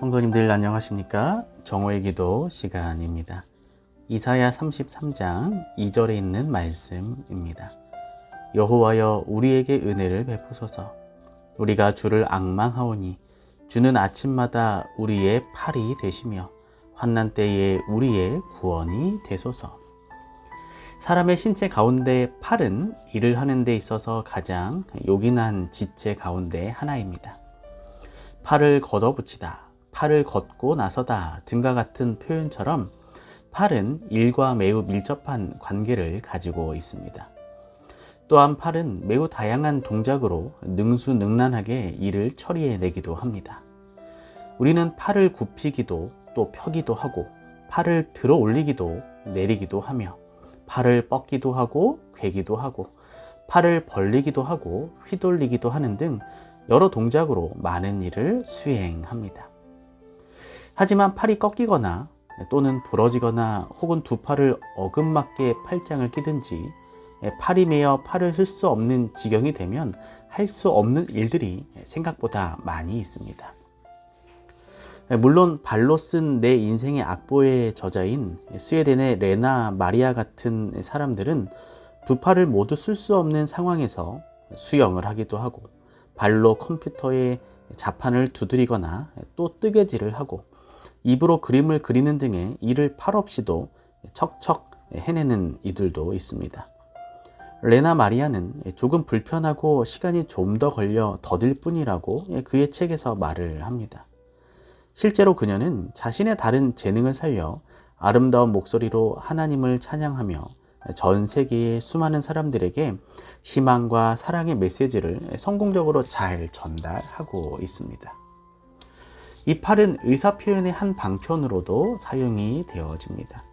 성도님들 안녕하십니까? 정오의 기도 시간입니다. 이사야 33장 2절에 있는 말씀입니다. 여호와여 우리에게 은혜를 베푸소서. 우리가 주를 앙망하오니 주는 아침마다 우리의 팔이 되시며 환난 때에 우리의 구원이 되소서. 사람의 신체 가운데 팔은 일을 하는 데 있어서 가장 요긴한 지체 가운데 하나입니다. 팔을 걷어붙이다, 팔을 걷고 나서다 등과 같은 표현처럼 팔은 일과 매우 밀접한 관계를 가지고 있습니다. 또한 팔은 매우 다양한 동작으로 능수능란하게 일을 처리해내기도 합니다. 우리는 팔을 굽히기도 또 펴기도 하고 팔을 들어 올리기도 내리기도 하며 팔을 뻗기도 하고 괴기도 하고 팔을 벌리기도 하고 휘돌리기도 하는 등 여러 동작으로 많은 일을 수행합니다. 하지만 팔이 꺾이거나 또는 부러지거나 혹은 두 팔을 어긋맞게 팔짱을 끼든지 팔이 매여 팔을 쓸 수 없는 지경이 되면 할 수 없는 일들이 생각보다 많이 있습니다. 물론 발로 쓴 내 인생의 악보의 저자인 스웨덴의 레나 마리아 같은 사람들은 두 팔을 모두 쓸 수 없는 상황에서 수영을 하기도 하고 발로 컴퓨터에 자판을 두드리거나 또 뜨개질을 하고 입으로 그림을 그리는 등의 일을 팔 없이도 척척 해내는 이들도 있습니다. 레나 마리아는 조금 불편하고 시간이 좀 더 걸려 더딜 뿐이라고 그의 책에서 말을 합니다. 실제로 그녀는 자신의 다른 재능을 살려 아름다운 목소리로 하나님을 찬양하며 전 세계의 수많은 사람들에게 희망과 사랑의 메시지를 성공적으로 잘 전달하고 있습니다. 이 팔은 의사표현의 한 방편으로도 사용이 되어집니다.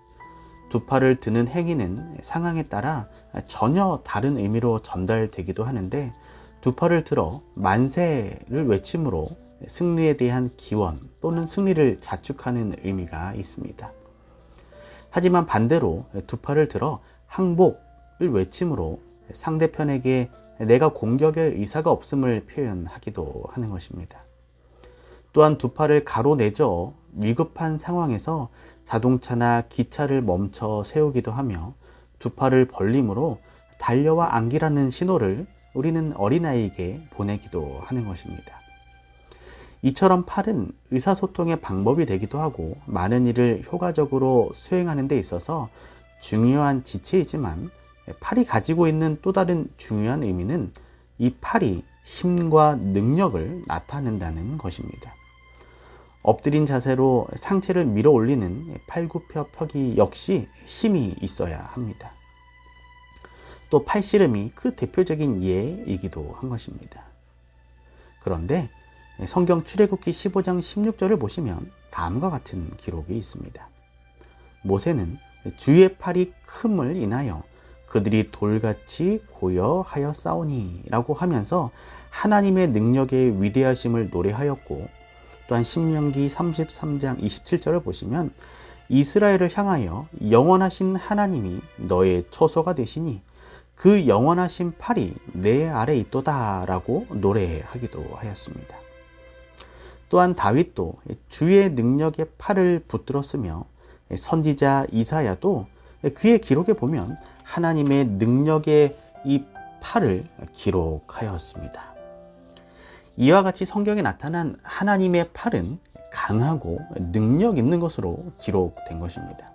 두 팔을 드는 행위는 상황에 따라 전혀 다른 의미로 전달되기도 하는데 두 팔을 들어 만세를 외침으로 승리에 대한 기원 또는 승리를 자축하는 의미가 있습니다. 하지만 반대로 두 팔을 들어 항복을 외침으로 상대편에게 내가 공격의 의사가 없음을 표현하기도 하는 것입니다. 또한 두 팔을 가로내저 위급한 상황에서 자동차나 기차를 멈춰 세우기도 하며 두 팔을 벌림으로 달려와 안기라는 신호를 우리는 어린아이에게 보내기도 하는 것입니다. 이처럼 팔은 의사소통의 방법이 되기도 하고 많은 일을 효과적으로 수행하는 데 있어서 중요한 지체이지만 팔이 가지고 있는 또 다른 중요한 의미는 이 팔이 힘과 능력을 나타낸다는 것입니다. 엎드린 자세로 상체를 밀어 올리는 팔굽혀 펴기 역시 힘이 있어야 합니다. 또 팔씨름이 그 대표적인 예이기도 한 것입니다. 그런데 성경 출애굽기 15장 16절을 보시면 다음과 같은 기록이 있습니다. 모세는 주의 팔이 큼을 인하여 그들이 돌같이 고여하여 싸우니 라고 하면서 하나님의 능력의 위대하심을 노래하였고, 또한 신명기 33장 27절을 보시면 이스라엘을 향하여 영원하신 하나님이 너의 처소가 되시니 그 영원하신 팔이 내 아래 있도다 라고 노래하기도 하였습니다. 또한 다윗도 주의 능력의 팔을 붙들었으며 선지자 이사야도 그의 기록에 보면 하나님의 능력의 이 팔을 기록하였습니다. 이와 같이 성경에 나타난 하나님의 팔은 강하고 능력 있는 것으로 기록된 것입니다.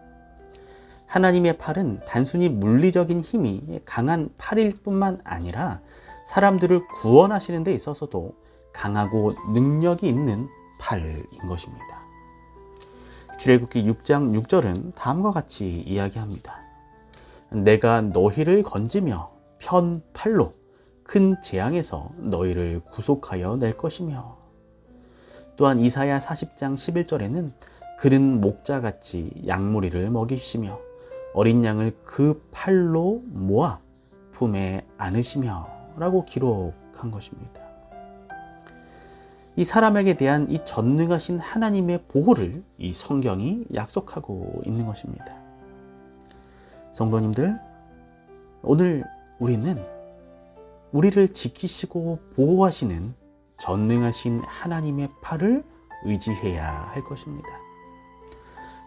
하나님의 팔은 단순히 물리적인 힘이 강한 팔일 뿐만 아니라 사람들을 구원하시는 데 있어서도 강하고 능력이 있는 팔인 것입니다. 출애굽기 6장 6절은 다음과 같이 이야기합니다. 내가 너희를 건지며 편 팔로 큰 재앙에서 너희를 구속하여 낼 것이며, 또한 이사야 40장 11절에는 그는 목자같이 양무리를 먹이시며 어린 양을 그 팔로 모아 품에 안으시며 라고 기록한 것입니다. 이 사람에게 대한 이 전능하신 하나님의 보호를 이 성경이 약속하고 있는 것입니다. 성도님들, 오늘 우리는 우리를 지키시고 보호하시는 전능하신 하나님의 팔을 의지해야 할 것입니다.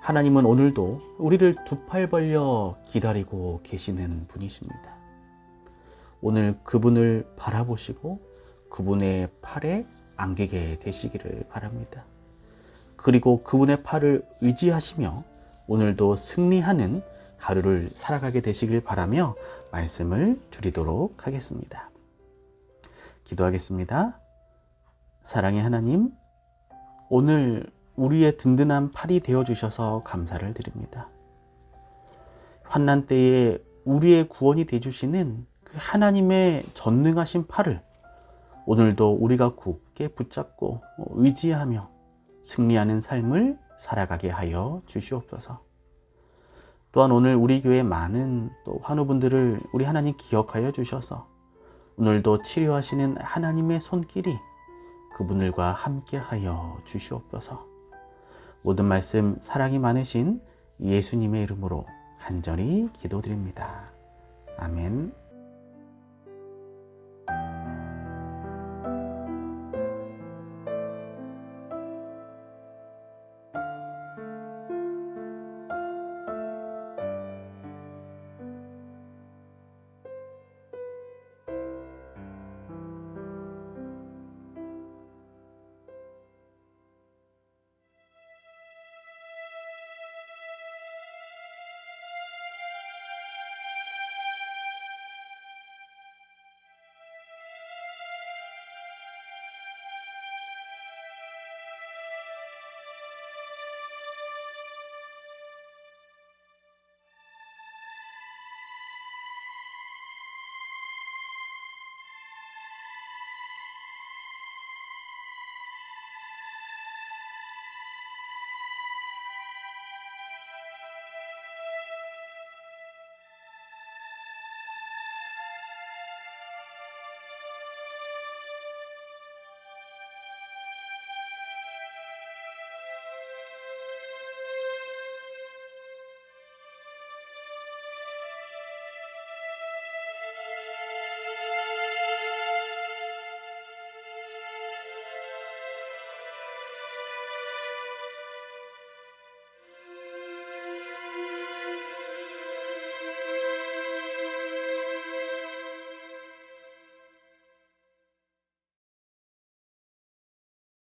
하나님은 오늘도 우리를 두 팔 벌려 기다리고 계시는 분이십니다. 오늘 그분을 바라보시고 그분의 팔에 안기게 되시기를 바랍니다. 그리고 그분의 팔을 의지하시며 오늘도 승리하는 하루를 살아가게 되시길 바라며 말씀을 줄이도록 하겠습니다. 기도하겠습니다. 사랑의 하나님, 오늘 우리의 든든한 팔이 되어주셔서 감사를 드립니다. 환난 때에 우리의 구원이 되어주시는 그 하나님의 전능하신 팔을 오늘도 우리가 굳게 붙잡고 의지하며 승리하는 삶을 살아가게 하여 주시옵소서. 또한 오늘 우리 교회 많은 또 환우분들을 우리 하나님 기억하여 주셔서 오늘도 치료하시는 하나님의 손길이 그분들과 함께 하여 주시옵소서. 모든 말씀 사랑이 많으신 예수님의 이름으로 간절히 기도드립니다. 아멘.